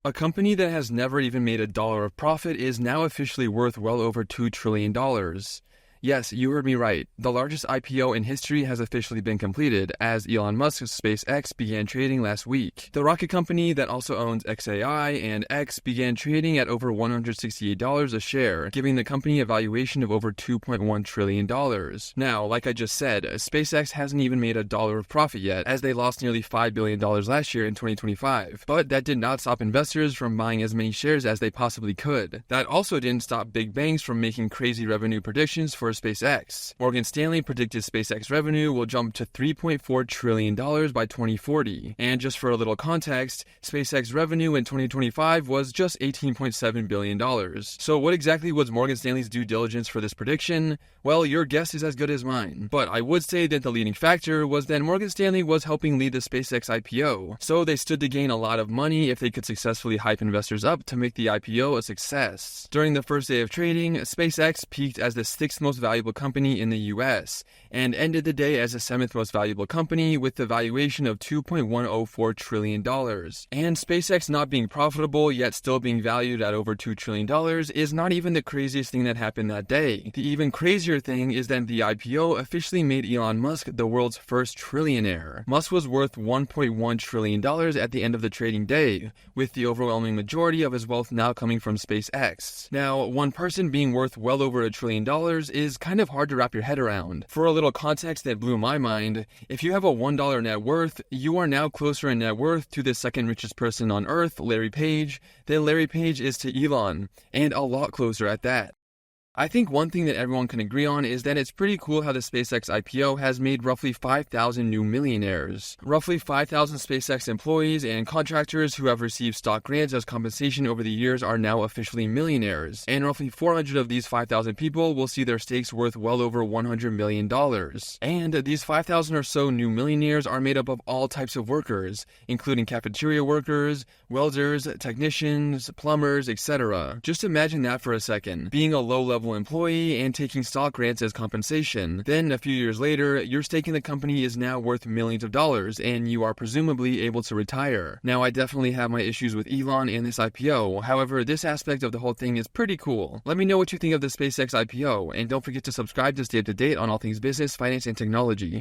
A company that has never even made a dollar of profit is now officially worth well over $2 trillion. Yes, you heard me right. The largest IPO in history has officially been completed, as Elon Musk's SpaceX began trading last week. The rocket company that also owns XAI and X began trading at over $168 a share, giving the company a valuation of over $2.1 trillion. Now, like I just said, SpaceX hasn't even made a dollar of profit yet, as they lost nearly $5 billion last year in 2025. But that did not stop investors from buying as many shares as they possibly could. That also didn't stop big banks from making crazy revenue predictions for SpaceX. Morgan Stanley predicted SpaceX revenue will jump to $3.4 trillion by 2040. And just for a little context, SpaceX revenue in 2025 was just $18.7 billion. So what exactly was Morgan Stanley's due diligence for this prediction? Well, your guess is as good as mine. But I would say that the leading factor was that Morgan Stanley was helping lead the SpaceX IPO, so they stood to gain a lot of money if they could successfully hype investors up to make the IPO a success. During the first day of trading, SpaceX peaked as the 6th most valuable company in the US, and ended the day as the 7th most valuable company with the valuation of $2.104 trillion. And SpaceX not being profitable yet still being valued at over $2 trillion is not even the craziest thing that happened that day. The even crazier thing is that the IPO officially made Elon Musk the world's first trillionaire. Musk was worth $1.1 trillion at the end of the trading day, with the overwhelming majority of his wealth now coming from SpaceX. Now, one person being worth well over $1 trillion is kind of hard to wrap your head around. For a little context that blew my mind, if you have a $1 net worth, you are now closer in net worth to the second richest person on Earth, Larry Page, than Larry Page is to Elon, and a lot closer at that. I think one thing that everyone can agree on is that it's pretty cool how the SpaceX IPO has made roughly 5,000 new millionaires. Roughly 5,000 SpaceX employees and contractors who have received stock grants as compensation over the years are now officially millionaires, and roughly 400 of these 5,000 people will see their stakes worth well over $100 million. And these 5,000 or so new millionaires are made up of all types of workers, including cafeteria workers, welders, technicians, plumbers, etc. Just imagine that for a second, being a low-level employee and taking stock grants as compensation. Then a few years later, your stake in the company is now worth millions of dollars and you are presumably able to retire. Now, I definitely have my issues with Elon and this IPO. However, this aspect of the whole thing is pretty cool. Let me know what you think of the SpaceX IPO, and don't forget to subscribe to stay up to date on all things business, finance, and technology.